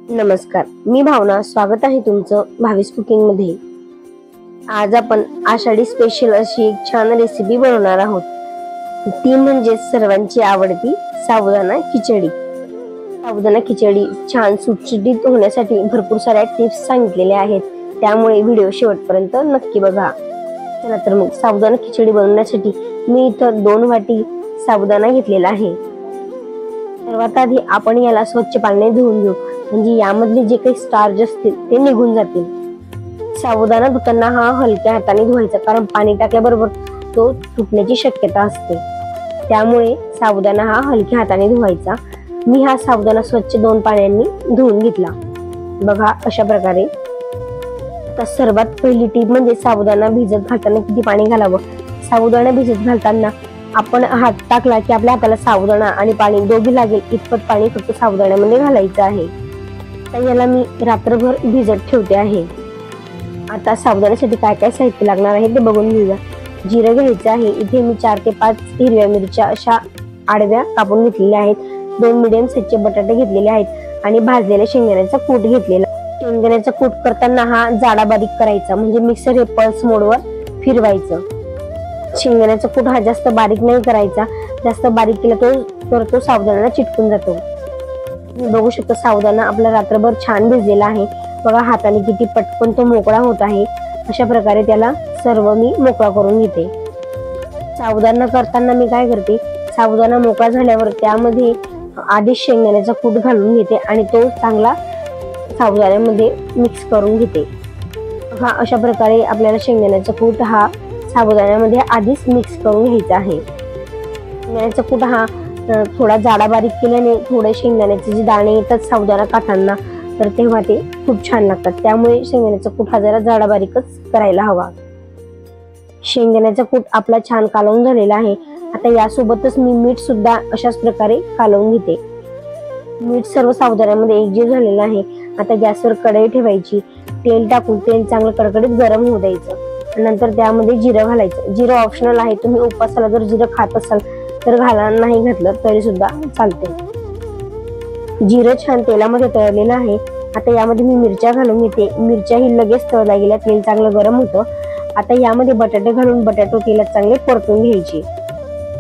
नमस्कार, मी भावना. स्वागत आहे तुमचं भावीस कुकिंग मध्ये. आज आपण आषाढी स्पेशल अशी एक छान रेसिपी बनवणार आहोत. ती म्हणजे सर्वांची आवडती साबुदाणा खिचडी. साबुदाणा खिचडी छान सुटसुटीत होण्यासाठी भरपूर साऱ्या टिप्स सांगितलेल्या आहेत, त्यामुळे व्हिडिओ शेवटपर्यंत नक्की बघा. चला तर मग साबुदाणा खिचडी बनवण्यासाठी मी इथं 2 वाटी साबुदाणा घेतलेला आहे. सर्वात आधी आपण याला स्वच्छ पाण्याने धुवून घेऊ, म्हणजे यामधले जे काही स्टार्च असतील ते निघून जातील. साबुदाणा धुताना हा हलक्या हाताने धुवायचा, कारण पाणी टाकल्याबरोबर तो तुटण्याची शक्यता असते. त्यामुळे साबुदाणा हा हलक्या हाताने धुवायचा. मी हा साबुदाणा स्वच्छ 2 पाण्यांनी धुवून घेतला. बघा अशा प्रकारे. आता सर्वात पहिली टीप म्हणजे साबुदाणा भिजत घालताना किती पाणी घालावं. साबुदाणा भिजत घालताना आपण हात टाकला की आपल्या हाताला साबुदाणा आणि पाणी दोघी लागेल इतपत पाणी फक्त साबुदाण्यामध्ये घालायचं आहे. तर याला मी रात्रभर भिजत ठेवते आहे. आता साबुदाण्यासाठी काय काय साहित्य लागणार आहे ते बघून घेऊया. जिरं घ्यायचं आहे. इथे मी 4 ते 5 हिरव्या मिरच्या अशा आडव्या कापून घेतलेल्या आहेत. 2 मीडियम साईजचे बटाटे घेतलेले आहेत आणि भाजलेल्या शेंगदाण्याचा कूट घेतलेला. शेंगदाण्याचा कूट करताना हा जाडा बारीक करायचा, म्हणजे मिक्सर हे पल्स मोडवर फिरवायचं. शेंगदाण्याचा कूट हा जास्त बारीक नाही करायचा. जास्त बारीक केला तर तो साबुदाण्याला चिटकून जातो. बघू शकता साबुदाणा आपला रात्रभर छान भिजलेला आहे. बघा हाताने किती पटकन तो मोकळा होत आहे. अशा प्रकारे त्याला सर्व मी मोकळा करून घेते. साबुदाणा करताना मी काय करते, साबुदाणा मोकळा झाल्यावर त्यामध्ये आधीच शेंगदाण्याचा कूट घालून घेते आणि तो चांगला साबुदाण्यामध्ये मिक्स करून घेते. हा अशा प्रकारे आपल्याला शेंगदाण्याचा कूट हा साबुदाण्यामध्ये आधीच मिक्स करून घ्यायचा आहे. शेंगदाण्याचा कूट हा थोडा जाडा बारीक केल्याने थोडे शेंगदाण्याचे जे दाणे येतात साबुदाणा काढताना, तर तेव्हा ते खूप छान लागतात. त्यामुळे शेंगदाण्याचा कूट हा जरा जाडा बारीकच करायला हवा. शेंगदाण्याचा कूट आपला छान कालवून झालेला आहे. आता यासोबतच मी मीठ सुद्धा अशाच प्रकारे कालवून घेते. मीठ सर्व साबुदाण्यामध्ये एकजीव झालेलं आहे. आता गॅसवर कढई ठेवायची. तेल टाकून तेल चांगलं कडकडीत गरम होऊ द्यायचं. नंतर त्यामध्ये जिरं घालायचं. जिरं ऑप्शनल आहे. तुम्ही उपासाला जर जिरं खात असाल तर घाला, नाही घातलं तरी सुद्धा चालते. जिरं छान तेलामध्ये तळलेलं आहे. आता यामध्ये मी मिरच्या घालून घेते. मिरच्या ही लगेच तळल्या गेल्या. तेल चांगलं गरम होतं. आता यामध्ये बटाटे घालून बटाटे तेलात चांगले परतून घ्यायचे.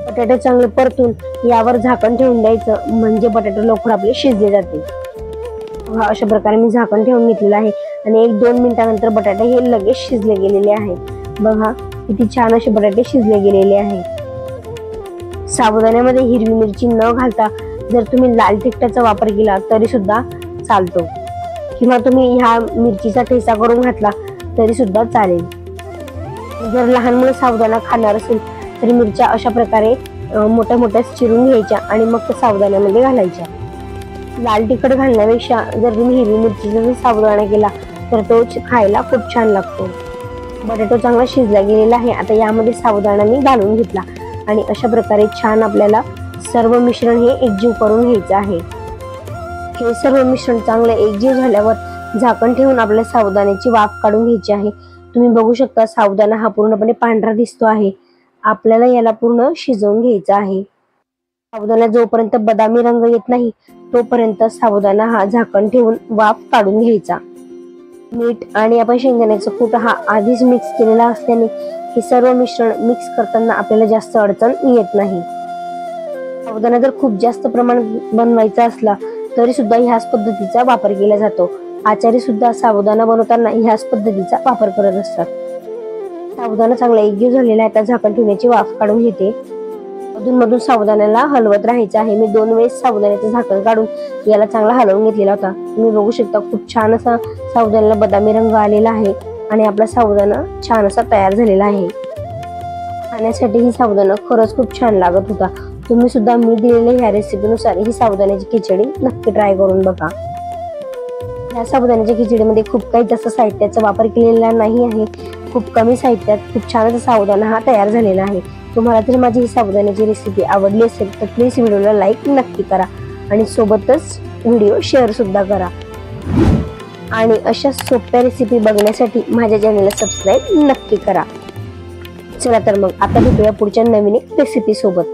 बटाटे चांगले परतून यावर झाकण ठेवून द्यायचं, म्हणजे बटाटे लवकर आपले शिजले जातील. अशा प्रकारे मी झाकण ठेवून घेतलेलं आहे आणि 1-2 मिनिटानंतर बटाटे हे लगेच शिजले गेलेले आहेत. बघा किती छान असे बटाटे शिजले गेलेले आहेत. साबुदाण्यामध्ये हिरवी मिरची न घालता जर तुम्ही लाल तिखटाचा वापर केला तरी सुद्धा चालतो, किंवा तुम्ही ह्या मिरचीचा ठेचा करून घातला तरी सुद्धा चालेल. जर लहान मुलं साबुदाणा खाणार असेल तरी मिरच्या अशा प्रकारे मोठ्या मोठ्या चिरून घ्यायच्या आणि मग त्या साबुदाण्यामध्ये घालायच्या. लाल तिखट घालण्यापेक्षा जर तुम्ही हिरवी मिरचीचा जर साबुदाणा केला तर तो खायला खूप छान लागतो. बटाटा चांगला शिजला गेलेला आहे. आता यामध्ये साबुदाणा मी घालून घेतला आणि अशा प्रकारे छान आपल्याला सर्व मिश्रण हे एकजीव करून घ्यायचं आहे. हे सर्व मिश्रण चांगलं एकजीव झाल्यावर झाकण ठेवून आपल्या साबुदाण्याची वाफ काढून घ्यायची आहे. तुम्ही बघू शकता साबुदाणा हा पूर्णपणे पांढरा दिसतो आहे. आपल्याला याला पूर्ण शिजवून घ्यायचं आहे. साबुदाणा जोपर्यंत बदामी रंग येत नाही तोपर्यंत साबुदाणा हा झाकण ठेवून वाफ काढून घ्यायचा. मीठ आणि आपण शेंगदाण्याचा कूट हा आधीच मिक्स केलेला असल्याने हे सर्व मिश्रण मिक्स करताना आपल्याला जास्त अडचण येत नाही. साबुदाणा जर खूप जास्त प्रमाणात बनवायचा असला तरी सुद्धा ह्याच पद्धतीचा वापर केला जातो. आचारी सुद्धा साबुदाणा बनवताना ह्याच पद्धतीचा वापर करत असतात. साबुदाणा चांगला एकजीव झालेला आहे. आता झाकण ठेवण्याची वाफ काढून घेते. अधूनमधून साबुदाण्याला हलवत राहायचं आहे. मी 2 वेळेस साबुदाण्याचं झाकण काढून याला चांगला हलवून घेतलेला होता. तुम्ही बघू शकता खूप छान असा साबुदाण्याला बदामी रंग आलेला आहे आणि आपला साबुदाणा छान असा तयार झालेला आहे. खाण्यासाठी ही साबुदाणा खरंच खूप छान लागत होता. तुम्ही सुद्धा मी दिलेल्या ह्या रेसिपीनुसार ही साबुदाण्याची खिचडी नक्की ट्राय करून बघा. या साबुदाण्याच्या खिचडीमध्ये खूप काही जास्त साहित्याचा वापर केलेला नाही आहे. खूप कमी साहित्यात खूप छान असा साबुदाणा हा तयार झालेला आहे. तुम्हाला जर माझी ही साबुदाण्याची रेसिपी आवडली असेल तर प्लीज व्हिडिओला लाईक नक्की करा आणि सोबतच व्हिडिओ शेअर सुद्धा करा. आणि अशा सोप्या रेसिपी बघण्यासाठी माझ्या चॅनलला सबस्क्राईब नक्की करा. चला तर मग आता भेटूया पुढच्या नवीन एक रेसिपी सोबत.